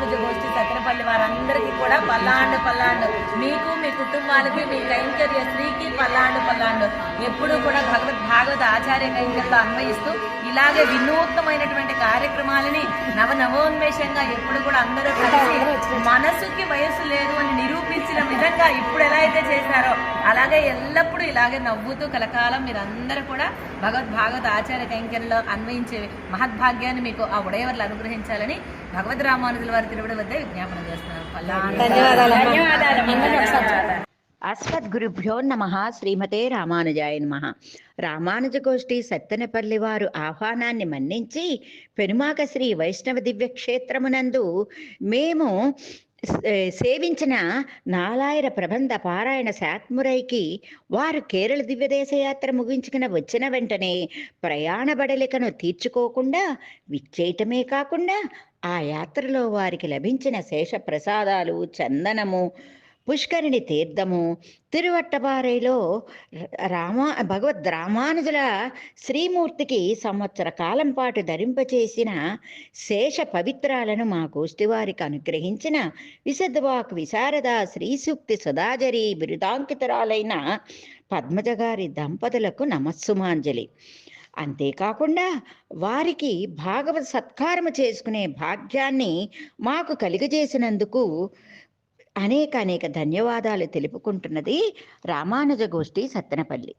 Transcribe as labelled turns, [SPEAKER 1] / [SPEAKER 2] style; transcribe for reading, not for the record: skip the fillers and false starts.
[SPEAKER 1] రామానుజ గోష్ఠి సత్తెనపల్లి వారందరికీ కూడా పల్లాండు పల్లాండు, మీకు మీ కుటుంబాలకి మీ కైంకర్య స్త్రీకి పల్లాండు పల్లాండు, ఎప్పుడూ కూడా భాగవత ఆచార్య కైంకర్యంలో అన్వయిస్తూ ఇలాగే వినూత్నమైనటువంటి కార్యక్రమాలని నవోన్మేషంగా ఎప్పుడు కూడా అందరూ కలిసి మనసుకి వయసు లేదు అని నిరూపించిన విధంగా ఇప్పుడు ఎలా అయితే చేశారో అలాగే ఎల్లప్పుడూ ఇలాగే నవ్వుతూ కలకాలం మీరందరూ కూడా భాగవత ఆచార్య కైంకర్యంలో అన్వయించే మహద్భాగ్యాన్ని మీకు ఆ ఉడయవర్లు అనుగ్రహించాలని భగవద్ రామానుజుల వారి తిరువడి వద్ద విజ్ఞాపన చేస్తున్నారు.
[SPEAKER 2] అస్మద్గురుభ్యో నమః. శ్రీమతే రామానుజాయ నమః. రామానుజ గోష్ఠి సత్తెనపల్లి వారు ఆహ్వానాన్ని మన్నించి పెనుమాక శ్రీ వైష్ణవ దివ్య క్షేత్రమునందు మేము సేవించిన నాలాయిర ప్రబంధ పారాయణ శాత్మురైకి వారు కేరళ దివ్యదేశయాత్ర ముగించుకుని వచ్చిన వెంటనే ప్రయాణ బడలికను తీర్చుకోకుండా విచ్చేయటమే కాకుండా ఆ యాత్రలో వారికి లభించిన శేష ప్రసాదాలు, చందనము, పుష్కరిణి తీర్థము, తిరువట్టబారైలో భగవద్ రామానుజుల శ్రీమూర్తికి సంవత్సర కాలం పాటు ధరింపచేసిన శేష పవిత్రాలను మా గోష్ఠి వారికి అనుగ్రహించిన విశుద్ధవాక్ విశారద శ్రీసూక్తి సుధాజరి బిరుదాంకితురాలైన పద్మజ గారి దంపతులకు నమస్సుమాంజలి. అంతేకాకుండా వారికి భాగవత సత్కారము చేసుకునే భాగ్యాన్ని మాకు కలిగజేసినందుకు అనేక ధన్యవాదాలు తెలుపుకుంటున్నది రామానుజ గోష్ఠి సత్తెనపల్లి.